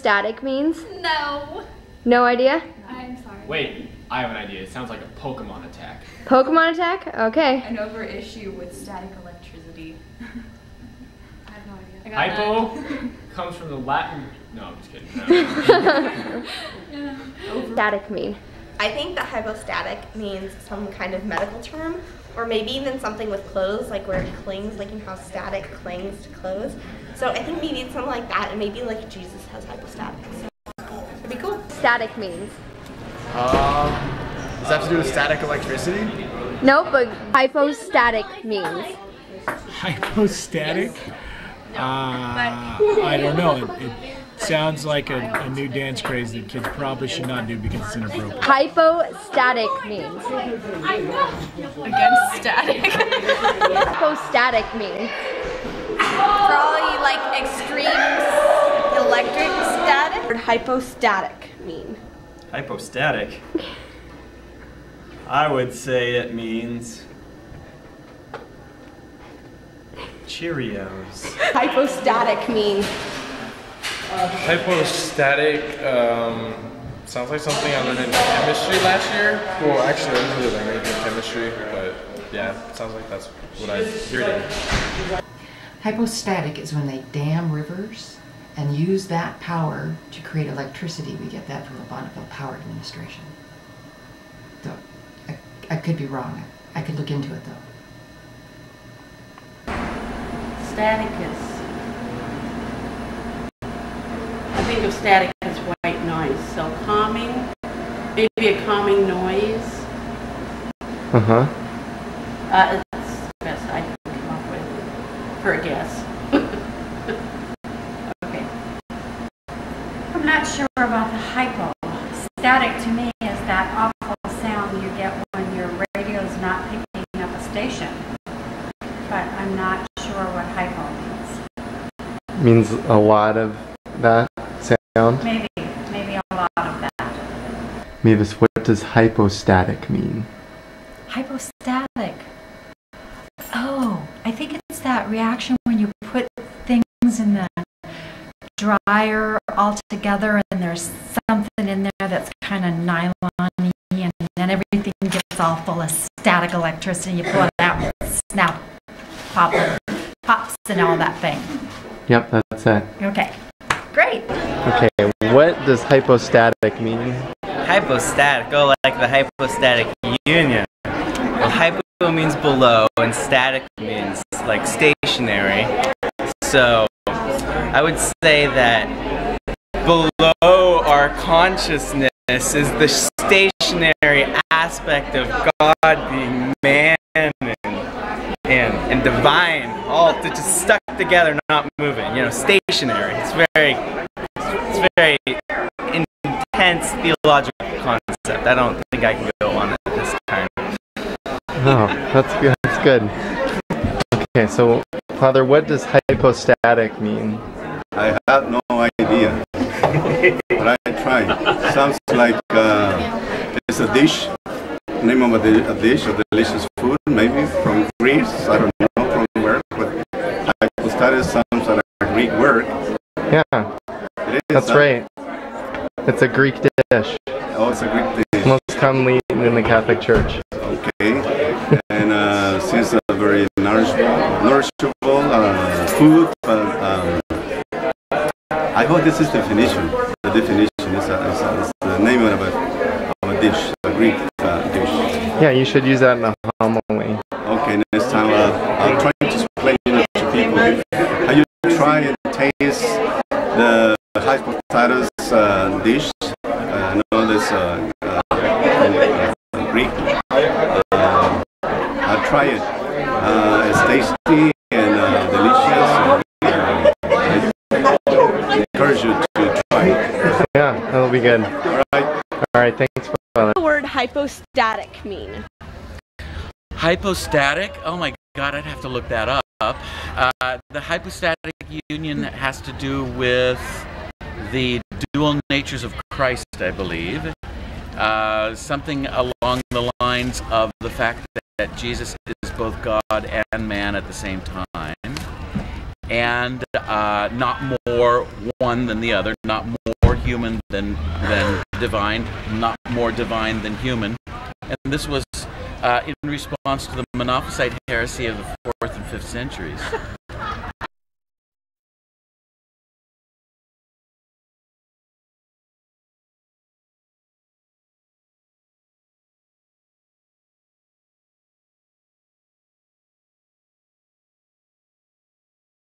Hypostatic means? No. No idea? I'm sorry. Wait, I have an idea. It sounds like a Pokemon attack. Pokemon attack? Okay. An over issue with static electricity. I have no idea. Hypo comes from the Latin. No, I'm just kidding. No. Static mean? I think that hypostatic means some kind of medical term, or maybe even something with clothes, like where it clings, like in how static clings to clothes. So I think maybe it's something like that, and maybe like Jesus has hypostatic. So it'd be cool. Static means? Does that have to do with static electricity? No, but hypostatic means? Hypostatic? I don't know. It sounds like a new dance craze that kids probably should not do because it's inappropriate. Hypostatic means? Against static. Hypostatic means? Probably like extreme electric static. What would hypostatic mean? Hypostatic? I would say it means Cheerios. Hypostatic mean? Hypostatic sounds like something I learned in chemistry last year. Well, actually, I didn't really learn anything in chemistry, but yeah, it sounds like that's what I'm reading. Hypostatic is when they dam rivers and use that power to create electricity. We get that from the Bonneville Power Administration. So, I could be wrong. I could look into it though. Static is, I think of static as white noise, so calming, maybe a calming noise. It's the best I can come up with for a guess. Okay. I'm not sure about the hypo. Static to me is that awful sound you get when your radio's not picking up a station. But I'm not sure what hypo means. Means a lot of that sound? Maybe a lot of that. Mavis, what does hypostatic mean? Hypostatic. Oh, I think it's that reaction when you put things in the dryer all together and there's something in there that's kind of nylon-y and then everything gets all full of static electricity. You pull it out and snap, pops and all that thing. Yep, that's it. Okay, great. Okay, what does hypostatic mean? Hypostatic, oh, like the hypostatic union. Well, hypo means below and static means like stationary. So I would say that below our consciousness is the stationary aspect of God being man and divine, all just stuck together, not moving. You know, stationary. It's very intense theological concept. I don't think I can go on at this time. Oh, that's good. That's good. Okay, so Father, what does hypostatic mean? I have no idea, but I tried. Sounds like it's a dish, name of a dish, a delicious food, maybe from Greece. I don't know from where, but hypostatic sounds like a Greek word. Yeah, that's right. It's a Greek dish. Oh, it's a Greek dish. Most commonly eaten in the Catholic Church. Okay, and since a very nourishable food, but I hope this is the definition. The definition is the name of a dish, a Greek dish. Yeah, you should use that in a homily. Okay, next time I'll try to explain it to people. How you try and taste the hypostatic dish? I know this Greek. I'll try it. It's tasty and delicious. I encourage you to try it. Yeah, that'll be good. All right, thanks for that. What does the word hypostatic mean? Hypostatic? Oh my God, I'd have to look that up. The hypostatic union has to do with the dual natures of Christ, I believe. Something along the lines of the fact that Jesus is both God and man at the same time, and not more one than the other, not human than divine, not more divine than human. And this was in response to the Monophysite heresy of the 4th and 5th centuries.